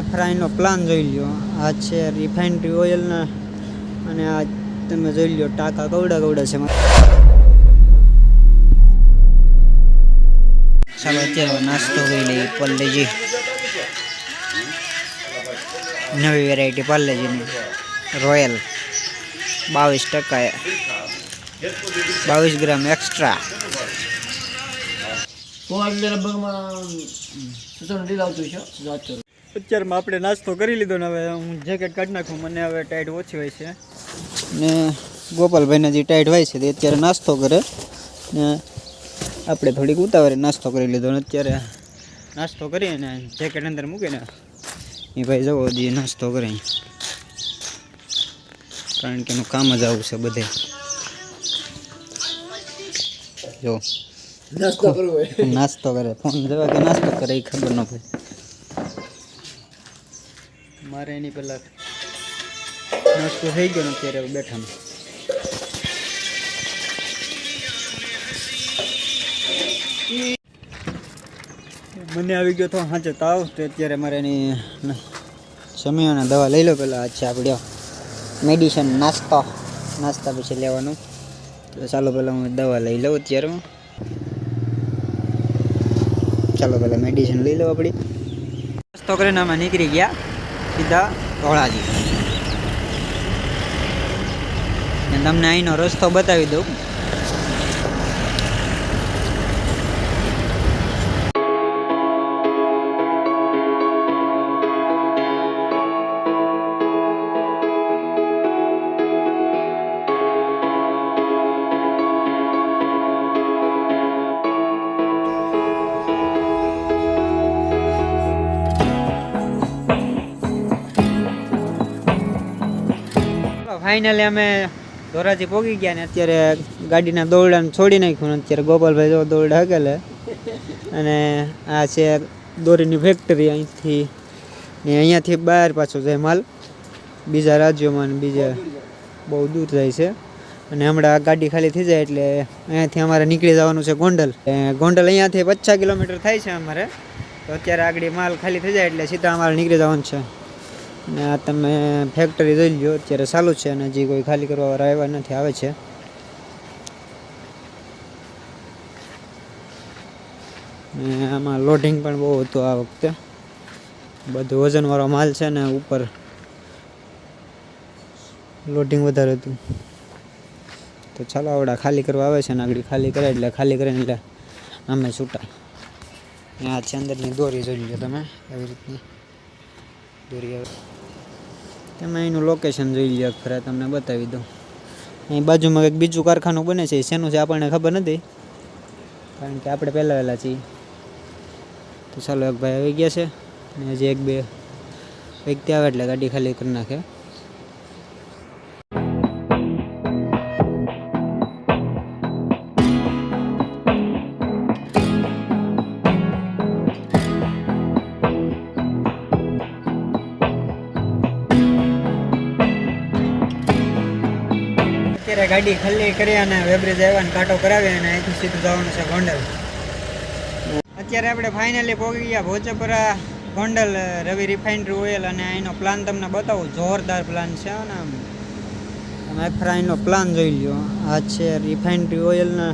ફ્રાયનો plan જોઈ લ્યો. આ છે રિફાઇનરી ઓઇલના અને આ તમે જોઈ લ્યો ટાંકા કવડા કવડા છે. ચાલો અત્યારે નાસ્તો કરી લઈએ. પાર્લેજી નવી વેરાયટી પાર્લેજીની રોયલ 22% 22 ગ્રામ એક્સ્ટ્રા. અત્યારમાં આપણે નાસ્તો કરી લીધો ને હવે હું જેકેટ કાઢી નાખું. મને હવે ટાઈટ ઓછી હોય છે ને ગોપાલભાઈને જે ટાઈટ હોય છે તે અત્યારે નાસ્તો કરે ને આપણે થોડીક ઉતાવળે નાસ્તો કરી લીધો ને અત્યારે નાસ્તો કરીએ ને જેકેટ અંદર મૂકીને એ ભાઈ જવો દઈએ નાસ્તો કરે, કારણ કે એનું કામ જ આવું છે બધે. જો નાસ્તો કરે, ફોન જવા કે નાસ્તો કરે એ ખબર ન પડે. મારે એની પહેલાં નાસ્તો થઈ ગયો ને અત્યારે બેઠા મને આવી ગયો તો સાંજે તાવ, તો અત્યારે મારે એની જમી અને દવા લઈ લો પહેલાં. અચ્છા આપણે મેડિસિન નાસ્તા પછી લેવાનું, તો ચાલો પહેલાં હું દવા લઈ લઉં અત્યારે. ચાલો પહેલાં મેડિસિન લઈ લો આપણી. નાસ્તો કરીને અમે નીકળી ગયા સીધા ધોળાજી. ને તમને અહીંનો રસ્તો બતાવી દઉં. ફાઇનલી અમે ધોરાજી પહોંચી ગયા ને અત્યારે ગાડીના દોરડાને છોડી નાખ્યું ને અત્યારે ગોપાલભાઈ જો દોરડા હકેલે. અને આ છે દોરીની ફેક્ટરી. અહીંથી ને અહીંયાથી બહાર પાછો જાય માલ બીજા રાજ્યોમાં ને બીજા બહુ દૂર જાય છે. અને હમણાં આ ગાડી ખાલી થઈ જાય એટલે અહીંયાથી અમારે નીકળી જવાનું છે ગોંડલ. ગોંડલ અહીંયાથી 50 કિલોમીટર થાય છે અમારે. તો અત્યારે આગળ માલ ખાલી થઈ જાય એટલે સીધા અમારે નીકળી જવાનું છે. ને આ તમે ફેક્ટરી જોઈ લો અત્યારે ચાલુ છે અને હજી કોઈ ખાલી કરવાવાળા આવ્યા નથી, આવે છે. ને આમાં લોડિંગ પણ બહુ હતું આ વખતે, બધું વજનવાળો માલ છે ને ઉપર લોડિંગ વધારે હતું. તો ચાલો આવડા ખાલી કરવા આવે છે ને આગળ ખાલી કરે એટલે ખાલી કરીને એટલે આમે છૂટા. આ છે અંદરની દોરી જોઈ લો તમે, એવી રીતની દોરી આવે. તમે એનું લોકેશન જોઈ લો ખરા, તમને બતાવી દઉં. અહીં બાજુમાં કંઈક બીજું કારખાનું બને છે, શેનું છે આપણને ખબર નથી, કારણ કે આપણે પહેલાં વહેલા છીએ. તો ચાલો એક ભાઈ આવી ગયા છે ને હજી 1-2 વ્યક્તિ આવે એટલે ગાડી ખાલી કરી નાખે. અત્યારે ગાડી ખાલી કરી અને વેબ્રિજ આવ્યા કાંટો કરાવી અને અહીંથી સીધું જવાનું છે ગોંડલ. અત્યારે આપણે ફાઇનલી પહોંચી ગયા ભોજપરા ગોંડલ રવિ રિફાઇનરી ઓઇલ. અને અહીંનો પ્લાન તમને બતાવું, જોરદાર પ્લાન છે. અને તમે ફ્રાયનો પ્લાન જોઈ લ્યો. આ છે રિફાઇનરી ઓઇલના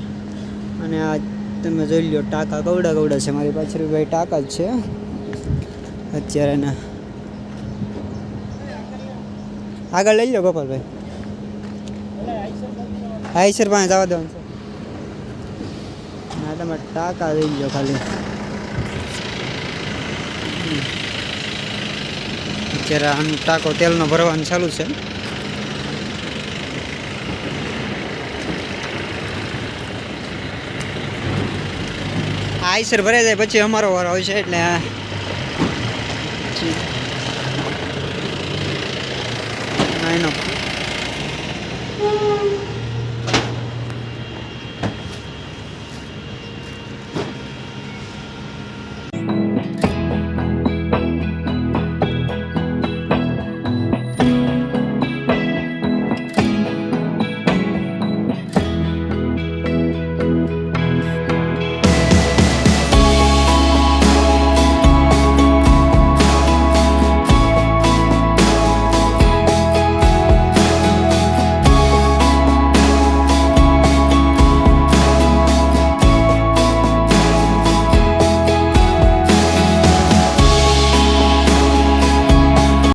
અને આ તમે જોઈ લ્યો ટાંકા કવડા કવડા છે. મારી પાછળ ભાઈ ટાંકા જ છે અત્યારે. ને આગળ લઈ લો ગોપાલભાઈ, આઈસર પાસે જવા દેવાનું છે. ના તમે ટાંકા લઈ લો ખાલી. અત્યારે આનું ટાંકો તેલનો ભરવાનું ચાલુ છે. આઈસર ભરાઈ જાય પછી અમારો વારો હોય છે એટલે એનો